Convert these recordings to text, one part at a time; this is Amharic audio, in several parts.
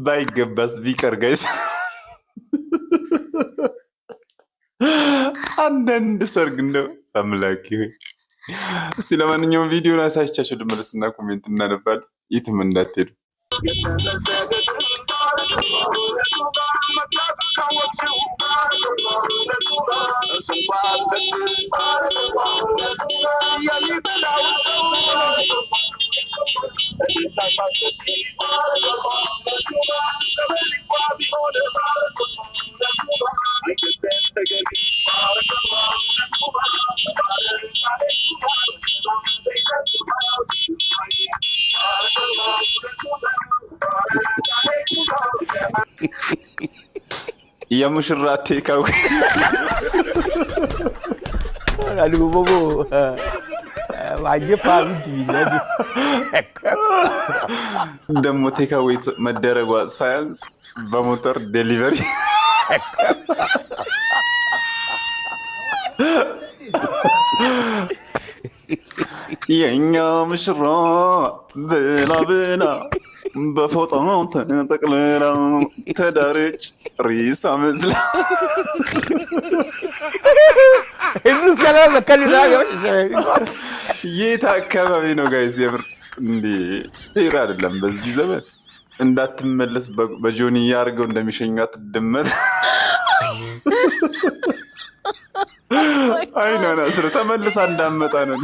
ባይገባስ ቢቀር ጋይስ አንዳንድ ሰርግ እንደው አምላክ ይሁን። እስቲ ለማንኛውም ቪዲዮን አሳይቻችሁ ልመለስና ኮሜንት እናነባለን። የትም እንዳትሄዱ። يا مشراتي كوي Aduh bobo. Wajib pagi lagi. ደሞ ቴካዌ መደረጓ ሳያንስ በሞተር ዴሊቨሪ የኛ ምሽራ ብላ ብላ በፎጣው ተጠቅልላ ተዳረች ሪሳ መስላ የት አካባቢ ነው ጋይስ? የምር እንዴ ፌር አይደለም። በዚህ ዘመን እንዳትመለስ በጆንያ አድርገው እንደሚሸኛት ድመት አይናና ስለ ተመልሳ እንዳመጣ ነው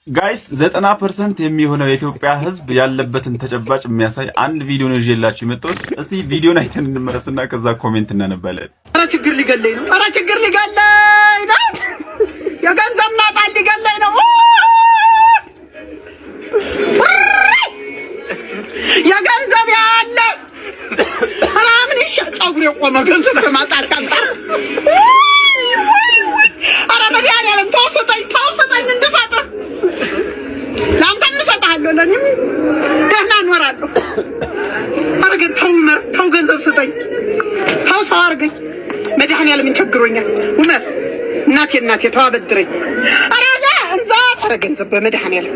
ጋይስ 90% የሚሆነው የኢትዮጵያ ሕዝብ ያለበትን ተጨባጭ የሚያሳይ አንድ ቪዲዮ ነው ይዤላችሁ የመጣሁት። እስቲ ቪዲዮን አይተን እንመለስና ከዛ ኮሜንት እናነባለን። ኧረ ችግር ሊገለኝ ነው! ኧረ ችግር ሊገለኝ ነው! የገንዘብ ማጣት ሊገለኝ ነው! የገንዘብ ያለ ኧረ ምን ይሻል ፀጉር የቆመ ገንዘብ ከማጣት ካልቀረ ኧረ መድኃኒዓለም ተው ስጠኝ እንድሰጥህ ለአንተም እሰጥሃለሁ ለእኔም ደህና እኖራለሁ። ኧረ ግን ተው ገንዘብ ስጠኝ ተው ሰው አድርገኝ መድኃኒዓለም ቸግሮኛል። ኡመር እናቴ ተው አበድረኝ። ኧረ እንዛ ኧረ ገንዘብ በመድኃኒዓለም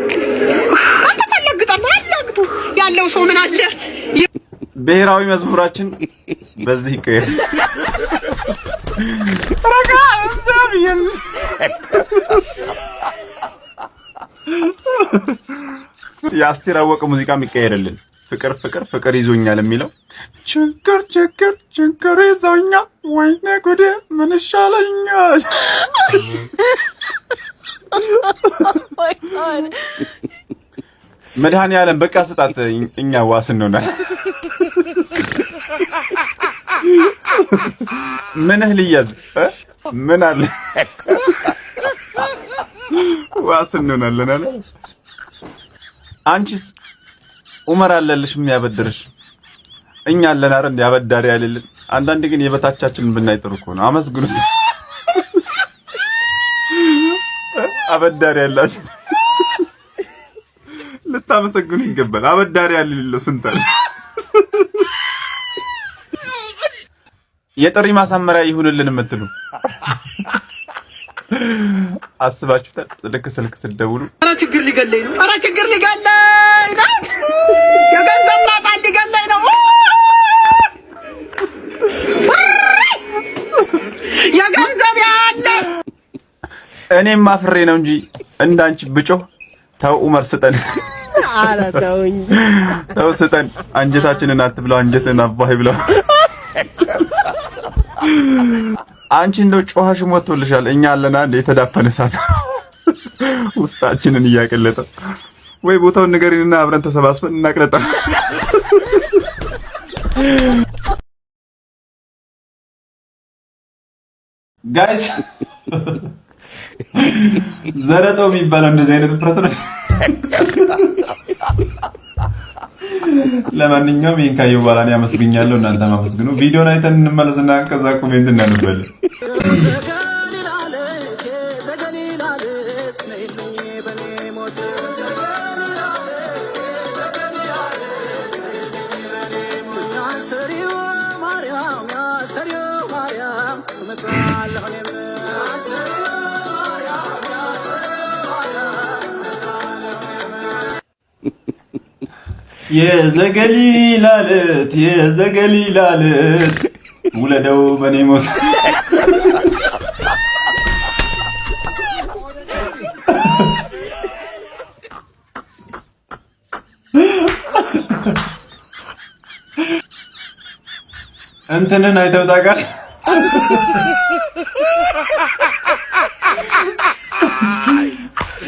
አንተ ታላግጣለህ አላግጡ ያለው ሰው ምን አለ። ብሔራዊ መዝሙራችን በዚህ ይቀየር። ረጋ እንዘብየን የአስቴር አወቀ ሙዚቃ የሚቀየርልን ፍቅር ይዞኛል የሚለው ችግር ይዞኛል ወይኔ ጉዴ ምን ይሻለኛል። መድኃኒዓለም በቃ ስጣት እኛ ዋስ እንሆናለን። ምንህ ልያዝ ምን አለ ዋስ እንሆናለን አለ። አንቺስ ኡመር አለልሽ የሚያበድርሽ እኛ አለን አይደል ያበዳሪ ያለልን። አንዳንድ ግን የበታቻችንን ብናይ ጥሩ እኮ ነው። አመስግኑት አበዳሪ ያላችሁ ልታመሰግኑ ይገባል። አበዳሪ ያለለው ስንታል የጥሪ ማሳመሪያ ይሁንልን የምትሉ አስባችሁታል? ስልክ ስትደውሉ ኧረ ችግር ሊገለኝ ነው! ኧረ ችግር ሊገለኝ ነው! የገንዘብ ማጣት ሊገለኝ ነው! የገንዘብ ያለ እኔም አፍሬ ነው እንጂ እንዳንቺ ብጮህ ተው ኡመር ስጠን። ኧረ ተውኝ ተው ስጠን። አንጀታችንን አትብለው አንጀትን አባህ ብለው። አንቺ እንደው ጮኸሽ ሞቶልሻል። እኛ አለና እንደ የተዳፈነ እሳት ውስጣችንን እያቀለጠ ወይ ቦታውን ንገሪንና አብረን ተሰባስበን እናቅለጣ። ጋይስ ዘረጦ የሚባለው እንደዚህ አይነት ፍረት ነው። ለማንኛውም ይሄን ካየው በኋላ ነው ያመስግኛለሁ። እናንተም አመስግኑ። ቪዲዮን አይተን እንመለስና ከዛ ኮሜንት እናነባለን። የዘገሊላ ዕለት ውለደው በኔ ሞት እንትንን አይተው ታውቃለህ?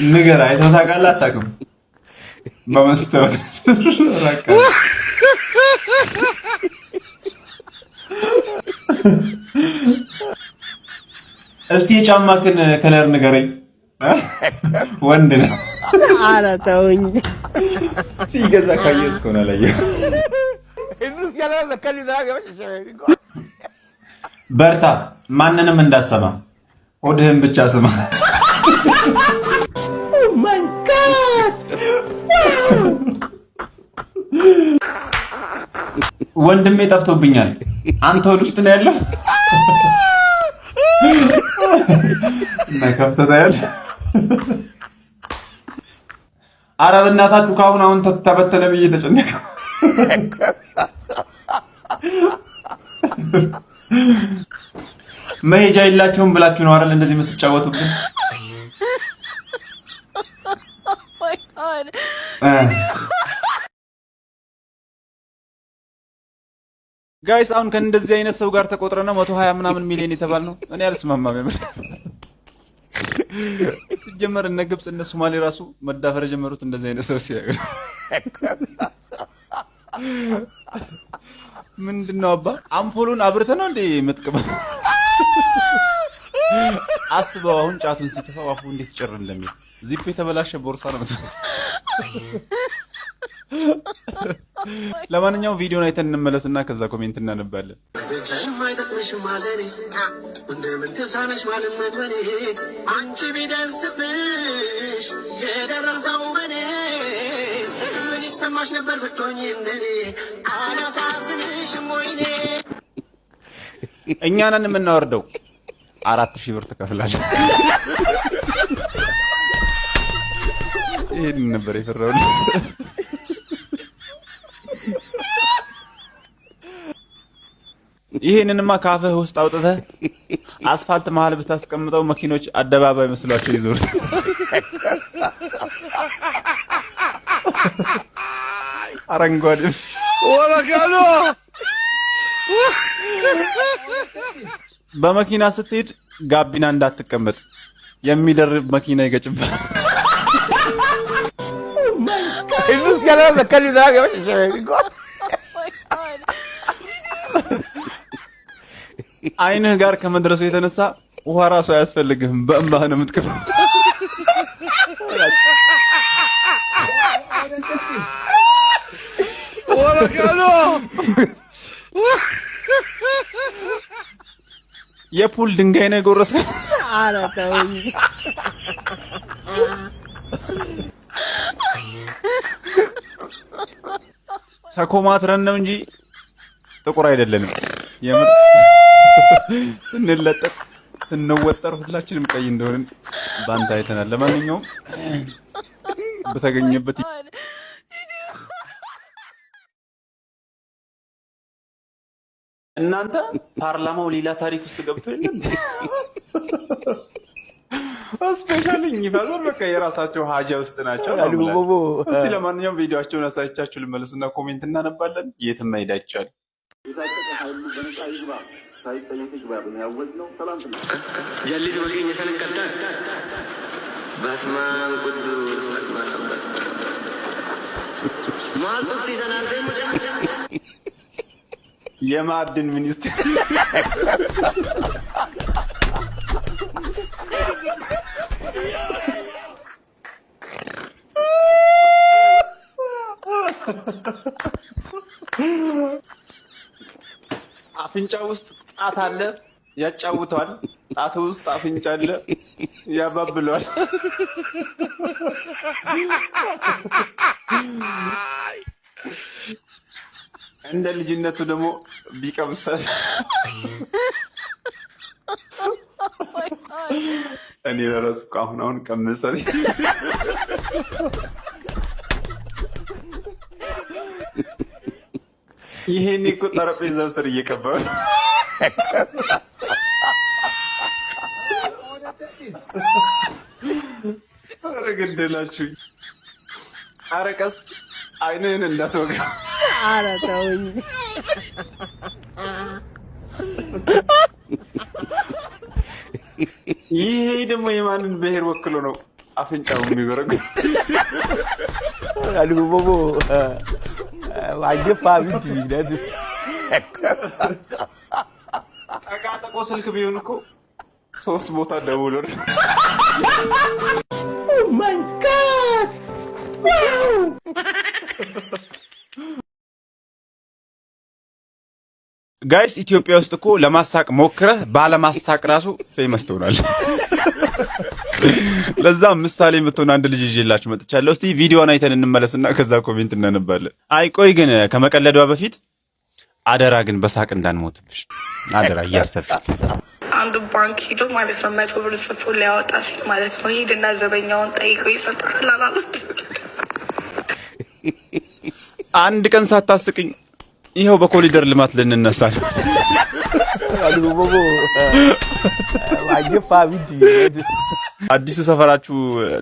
ንገር፣ አይተው ታውቃለህ? አታውቅም? በመስታወት እስቲ የጫማክን ከለር ንገረኝ። ወንድ ነው። ኧረ ተውኝ። ሲገዛ ካየሁት እኮ ነው አላየሁም። በርታ፣ ማንንም እንዳሰማ፣ ሆድህን ብቻ ስማ። ወንድሜ ጠፍቶብኛል። አንተ ሆድ ውስጥ ነው ያለው? እና ከፍተህ ታያለህ። ኧረ በእናታችሁ ከአሁን አሁን ተበተነ ብዬ ተጨነቀ። መሄጃ የላቸውም ብላችሁ ነው አይደል እንደዚህ የምትጫወቱብን? ጋይስ አሁን ከእንደዚህ አይነት ሰው ጋር ተቆጥረ ነው 120 ምናምን ሚሊዮን የተባል ነው። እኔ አልስማማም። የምር ጀመር እነ ግብጽ እነ ሶማሌ ራሱ መዳፈር የጀመሩት እንደዚህ አይነት ሰው ሲያዩ ምንድነው አባ አምፖሉን አብርተ ነው እንዴ የምትቀበል? አስበው አሁን ጫቱን ሲተፋው አፉ እንዴት ጭር እንደሚል። ዚፕ የተበላሸ ቦርሳ ነው። ለማንኛውም ቪዲዮን አይተን እንመለስና ከዛ ኮሜንት እናነባለን። አንቺ ቢደርስብሽ የደረሰው በኔ ምን ይሰማሽ ነበር ብትሆኚ እንደኔ አላሳዝንሽም ወይኔ። እኛ ነን የምናወርደው። 4000 ብር ትከፍላለህ። ይሄን ነበር የፈራው። ይሄንንማ ካፈህ ውስጥ አውጥተህ አስፋልት መሃል ብታስቀምጠው መኪኖች አደባባይ መስሏቸው ይዞር። አረንጓዴስ ወላጋሎ በመኪና ስትሄድ ጋቢና እንዳትቀመጥ የሚደርብ መኪና ይገጭብህ። አይንህ ጋር ከመድረሱ የተነሳ ውሃ ራሱ አያስፈልግህም፣ በእንባህ ነው የምትከፍለው። የፑል ድንጋይ ነው የጎረስከው። ኧረ ተውኝ። ተኮማትረን ነው እንጂ ጥቁር አይደለንም። የምር ስንለጠጥ ስንወጠር ሁላችንም ቀይ እንደሆንን ባንተ አይተናል። ለማንኛውም በተገኘበት እናንተ ፓርላማው ሌላ ታሪክ ውስጥ ገብቶ የለም። ስፔሻሊ ይፈዛል። በቃ የራሳቸው ሀጃ ውስጥ ናቸው። እስቲ ለማንኛውም ቪዲዮአቸውን አሳይቻችሁ ልመለስና ኮሜንት እናነባለን። የትም መሄድ አይቻልም። የማዕድን ሚኒስቴር አፍንጫ ውስጥ ጣት አለ፣ ያጫውተዋል። ጣቱ ውስጥ አፍንጫ አለ፣ ያባብለዋል። እንደ ልጅነቱ ደግሞ ቢቀምሳል። እኔ ለራሱ አሁን ቀምሳል። ይሄን እኮ ጠረጴዛው ስር እየቀባው ኧረ ገደላችሁኝ። ኧረ ቀስ አይንህን እንዳትወጋ። ኧረ ተውኝ። ይሄ ደግሞ የማንን ብሔር ወክሎ ነው አፍንጫው የሚጎረጉር? አልጎቦ ዋጀፋ ቢት ይደድ ጠቃጠቆ ስልክ ቢሆን እኮ 3 ቦታ ደውሎ ኦ ማይ ጋድ ጋይስ ኢትዮጵያ ውስጥ እኮ ለማሳቅ ሞክረህ ባለማሳቅ ራሱ ፌመስ ትሆናለህ። ለዛ ምሳሌ የምትሆን አንድ ልጅ ይዤላችሁ መጥቻለሁ። እስቲ ቪዲዮውን አይተን እንመለስና ከዛ ኮሜንት እናነባለን። ቆይ ግን ከመቀለዷ በፊት አደራ ግን በሳቅ እንዳንሞትብሽ አደራ እያሰብሽ። አንዱ ባንክ ሂዶ ማለት ነው 100 ብር ጽፎ ሊያወጣ ሲል ማለት ነው ሂድና ዘበኛውን ጠይቆ ይሰጣል አላሉት። አንድ ቀን ሳታስቅኝ ይኸው በኮሊደር ልማት ልንነሳ ነው። አልጎቦ ዋጀፋ ቢት ይደድ አዲሱ ሰፈራችሁ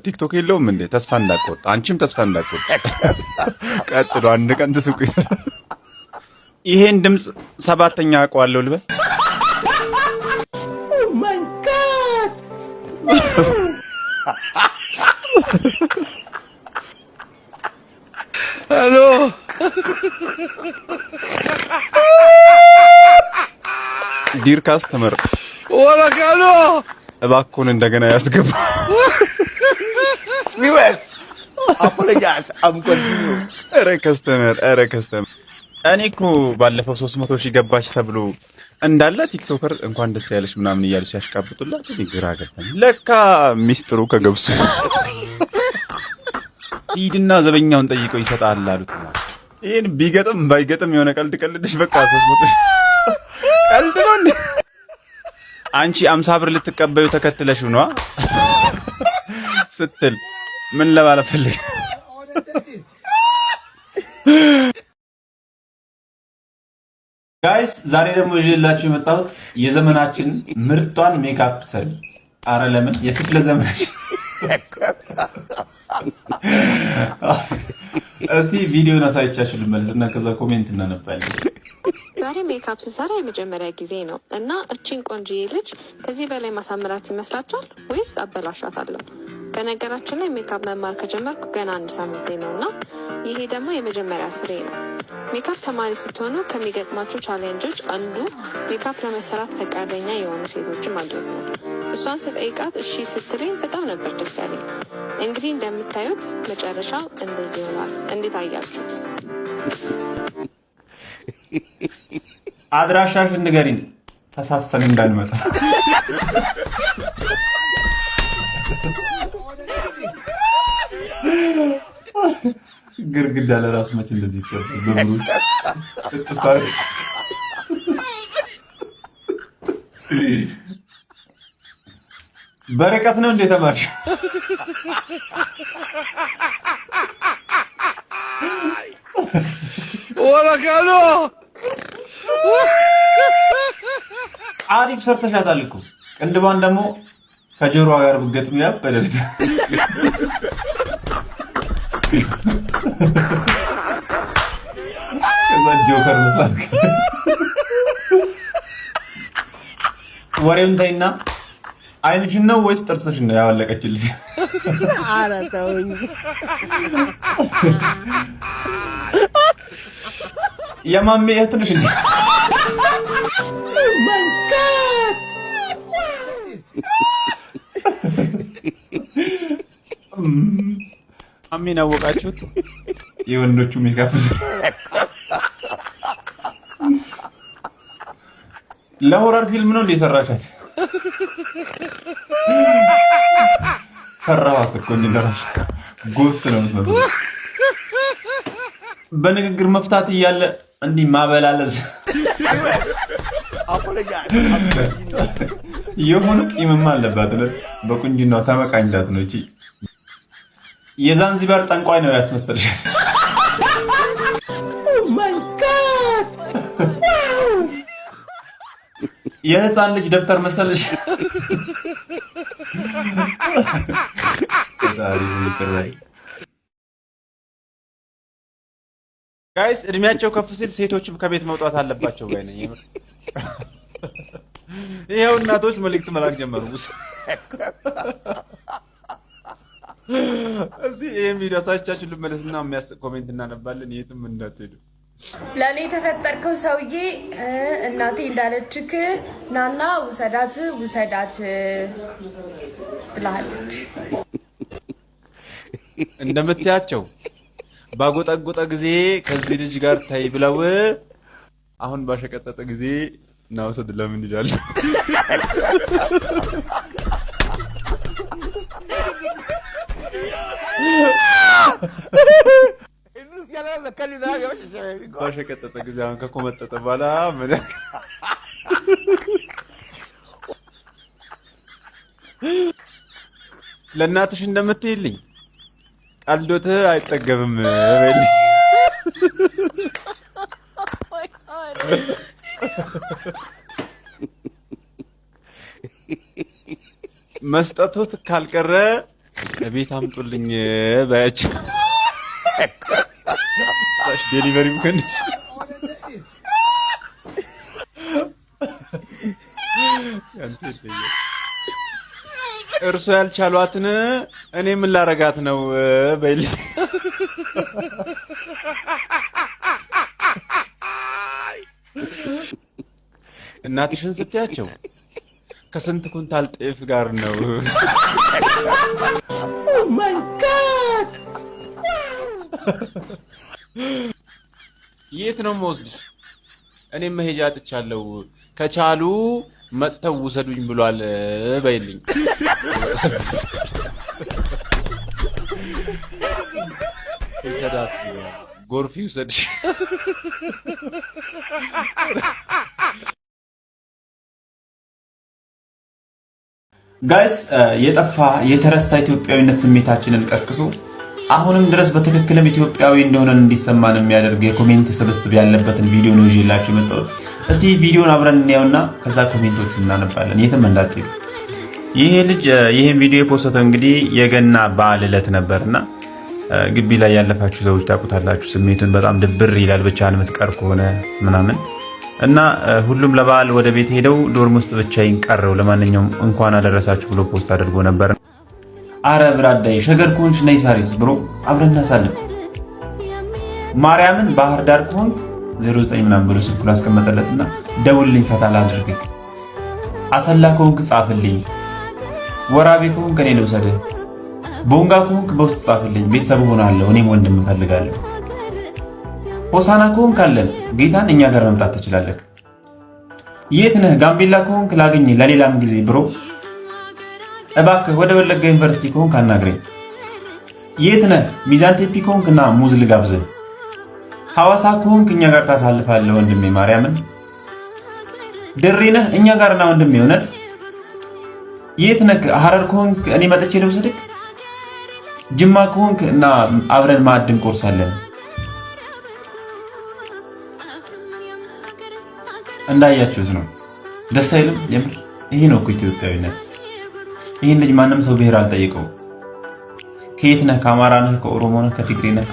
ቲክቶክ የለውም እንዴ? ተስፋ እንዳትቆርጥ፣ አንቺም ተስፋ እንዳትቆርጥ። ቀጥሎ አንድ ቀን ትስቁ። ይሄን ድምጽ 7ኛ አውቀዋለሁ ልበል። ኦ ማይ ጋድ ሄሎ ዲር ካስተመር ወላካሎ እባክዎን እንደገና ያስገባ። ቪውስ አፖሎጃይዝ አም ኮንቲኒዩ ኧረ ከስተመር እኔ እኮ ባለፈው 300 ሺህ ገባች ተብሎ እንዳለ ቲክቶከር እንኳን ደስ ያለሽ ምናምን እያሉ ሲያሽቃብጡላት ግራ ገባኝ። ለካ ሚስጥሩ ከገብሱ ሂድና ዘበኛውን ጠይቀው ይሰጣል አሉት። ይሄን ቢገጥም ባይገጥም የሆነ ቀልድ ቀልድሽ በቃ 300 ቀልድ ነው እንዴ? አንቺ 50 ብር ልትቀበዩ ተከትለሽው ነው ስትል ምን ለማለት ፈልግ? ጋይስ ዛሬ ደግሞ ይዤላችሁ የመጣሁት የዘመናችን ምርጧን ሜካፕ ሰሪ። አረ ለምን የክፍለ ዘመናችን እስቲ ቪዲዮን አሳይቻችሁ ልመለስና ከዛ ኮሜንት እናነባለን። ዛሬ ሜካፕ ስሰራ የመጀመሪያ ጊዜ ነው እና እቺን ቆንጆዬ ልጅ ከዚህ በላይ ማሳመራት ይመስላችኋል ወይስ አበላሻታለሁ? በነገራችን ላይ ሜካፕ መማር ከጀመርኩ ገና 1 ሳምንቴ ነው እና ይሄ ደግሞ የመጀመሪያ ስሬ ነው። ሜካፕ ተማሪ ስትሆኑ ከሚገጥማችሁ ቻሌንጆች አንዱ ሜካፕ ለመሰራት ፈቃደኛ የሆኑ ሴቶችን ማግኘት ነው። እሷን ስጠይቃት እሺ ስትለኝ በጣም ነበር ደስ ያለኝ። እንግዲህ እንደምታዩት መጨረሻ እንደዚህ ይሆናል። እንዴት አያችሁት? አድራሻሽን ንገሪን ተሳስተን እንዳንመጣ። ግርግዳ ለራሱ መቼ እንደዚህ ይፈጠራል? በርቀት ነው እንዴ ተማርሽ? ወላካሎ አሪፍ ሰርተሻታል እኮ። ቅንድቧን ደግሞ ከጆሮዋ ጋር ብትገጥሙ ያበደል። ከዛ ጆከር መስላል። ወሬውን ተይና አይንሽን ነው ወይስ ጥርስሽን ነው ያወለቀችልሽ? ኧረ ተውኝ። የማሜ እህት ነሽ እንዴ? ኦ ማይ ጋድ ማሜን አወቃችሁት? የወንዶቹ ሜካፕ ለሆረር ፊልም ነው እንደ ሰራሻት። ፈራኋት እኮ እንጂ ለራስ ጎስት ነው የምትመስለው። በንግግር መፍታት እያለ እንዲህ ማበላለዝ የሆነ ቂምማ አለባት። በቁንጅናው ተመቃኝላት ነው እቺ። የዛንዚባር ጠንቋይ ነው ያስመሰልሻል። ኦ ማይ ጋድ የህፃን ልጅ ደብተር መሰለሽ። ጋይስ እድሜያቸው ከፍ ሲል ሴቶችም ከቤት መውጣት አለባቸው ባይ ነኝ። ይሄው እናቶች መልእክት መላክ ጀመሩ። እስቲ ይሄን ቪዲዮ አሳቻችሁ ልመለስና የሚያስቅ ኮሜንት እናነባለን። የትም እንዳትሄዱ። ለኔ የተፈጠርከው ሰውዬ እናቴ እንዳለችክ ናና ውሰዳት ብላለች። እንደምትያቸው ባጎጠጎጠ ጊዜ ከዚህ ልጅ ጋር ታይ ብለው አሁን ባሸቀጠጠ ጊዜ ና ውሰድ ለምን ይላል? ባሸቀጠጠ ጊዜ አሁን ከኮመጠጠ በኋላ ምን ለእናትሽ እንደምትይልኝ ቀልዶት አይጠገብም በልኝ። መስጠቶት ካልቀረ ቤት አምጡልኝ ባያቸው ዴሊቨሪ ምከንስ እርሶ ያልቻሏትን እኔ ምን ላረጋት ነው በል። እናትሽን ስትያቸው ከስንት ኩንታል ጤፍ ጋር ነው? ማይ ጋድ! የት ነው የምወስድሽ? እኔም መሄጃ አጥቻለሁ። ከቻሉ መጥተው ውሰዱኝ ብሏል በይልኝ። ይሰዳት ጎርፍ ይውሰድሽ። ጋይስ የጠፋ የተረሳ ኢትዮጵያዊነት ስሜታችንን ቀስቅሶ አሁንም ድረስ በትክክልም ኢትዮጵያዊ እንደሆነን እንዲሰማን የሚያደርግ የኮሜንት ስብስብ ያለበትን ቪዲዮ ነው ይዤላችሁ የመጣሁት። እስቲ ቪዲዮን አብረን እናየውና ከዛ ኮሜንቶቹን እናነባለን። የትም እንዳትሄዱ። ይሄ ልጅ ይሄን ቪዲዮ የፖስተው እንግዲህ የገና በዓል ዕለት ነበርና ግቢ ላይ ያለፋችሁ ሰዎች ታውቁታላችሁ። ስሜቱን በጣም ድብር ይላል ብቻህን የምትቀር ከሆነ ምናምን እና ሁሉም ለበዓል ወደ ቤት ሄደው ዶርም ውስጥ ብቻዬን ቀረው። ለማንኛውም እንኳን አደረሳችሁ ብሎ ፖስት አድርጎ ነበር። አረ ብራዳይ ሸገር ከሆንሽ ነይ ሳሪስ ብሮ አብረን እናሳልፍ። ማርያምን ባህር ዳር ከሆንክ 09 ምናምን ብሎ ስልኩን አስቀመጠለትና ደውልልኝ ፈታ ላድርግህ። አሰላ ከሆንክ ጻፍልኝ። ወራቤ ከሆንክ እኔ ልውሰድህ። ቦንጋ ከሆንክ በውስጥ ጻፍልኝ። ቤተሰብ ሆናለሁ። እኔም ወንድም እፈልጋለሁ። ሆሳና ከሆንክ አለን ጌታን እኛ ጋር መምጣት ትችላለህ። የት ነህ? ጋምቤላ ከሆንክ ላገኝ ለሌላም ጊዜ ብሮ። እባክህ ወደ ወለጋ ዩኒቨርሲቲ ከሆንክ አናግረኝ። የት ነህ? ሚዛን ቴፒ ከሆንክ እና ሙዝ ልጋብዝህ። ሐዋሳ ከሆንክ እኛ ጋር ታሳልፋለህ ወንድሜ ማርያምን። ድሬ ነህ? እኛ ጋርና ወንድሜ እውነት። የት ነህ? ሐረር ከሆንክ እኔ መጥቼ ልውሰድህ። ጅማ ከሆንክ እና አብረን ማዕድ እንቆርሳለን። እንዳያችሁት ነው። ደስ አይልም? የምር ይሄ ነው እኮ ኢትዮጵያዊነት። ይሄን ልጅ ማንም ሰው ብሔር አልጠይቀው። ከየት ነህ? ከአማራ ነህ? ከኦሮሞ ነህ? ከትግሬ ነህ?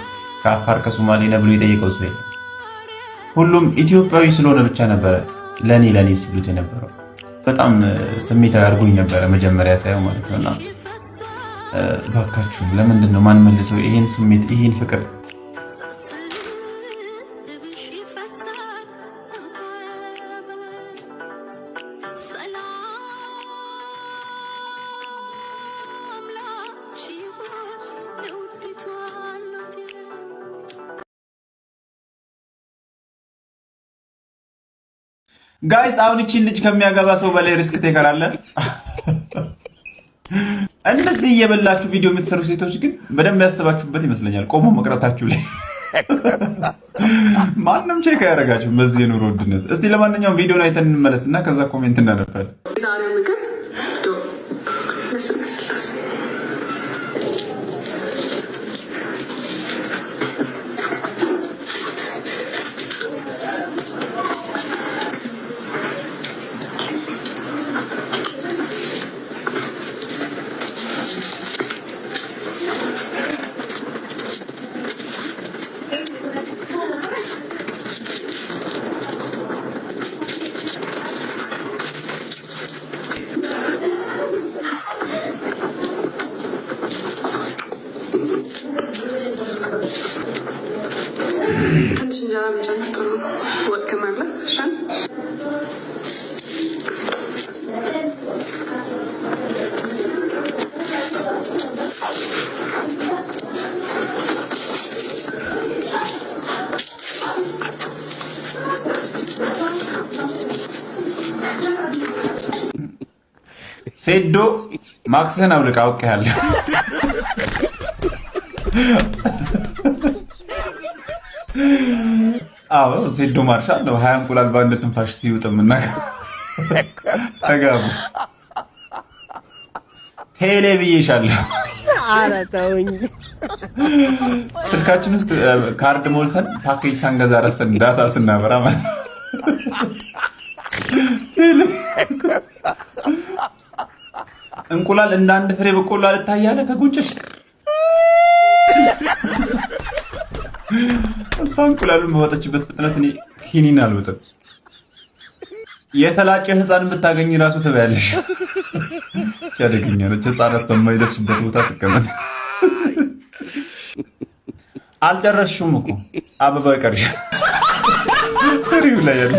ከአፋር ከሶማሌ ነህ ብሎ የጠየቀው ሰው የለም። ሁሉም ኢትዮጵያዊ ስለሆነ ብቻ ነበረ ለኔ ሲሉት የነበረው። በጣም ስሜታዊ አድርጎኝ ነበረ መጀመሪያ ሳየው ማለት ነውና እባካችሁ ለምንድን ነው ማን መልሰው ይሄን ስሜት ይሄን ፍቅር ጋይስ አሁን እቺን ልጅ ከሚያገባ ሰው በላይ ሪስክ ቴከር አለ። እንደዚህ እየበላችሁ ቪዲዮ የምትሰሩ ሴቶች ግን በደንብ ያሰባችሁበት ይመስለኛል። ቆሞ መቅረታችሁ ላይ ማንም ቼክ አያደርጋችሁ በዚህ የኑሮ ውድነት። እስቲ ለማንኛውም ቪዲዮን አይተን እንመለስና ከዛ ኮሜንት እናነባለን። ትንሽ እንጀራ መጨመር ጥሩ ነው። ወጥ ከመብላት ይሻል። ሴዶ ማክስህን አውልቅ አውቄሃለሁ። አዎ ሴዶ ማርሻል ነው። 20 እንቁላል በአንድ ትንፋሽ ሲውጥምና ተጋቡ። ቴሌ ብዬሻለሁ። ኧረ ተውኝ። ስልካችን ውስጥ ካርድ ሞልተን ፓኬጅ ሳንገዛ ረስተን ዳታ ስናበራ ማለት እንቁላል እንደ አንድ ፍሬ በቆሎ አልታያለ ከጉንጭሽ። እሷ እንቁላሉን በወጣችበት ፍጥነት እኔ ኪኒን አልወጥም። የተላጨ ህፃን ብታገኝ ራሱ ትበያለሽ። ያደገኛ ነች። ህፃናት በማይደርሱበት ቦታ ትቀመጥ። አልደረስሽም እኮ አበባ ይቀርሻል። ፍሬው ላይ ያለ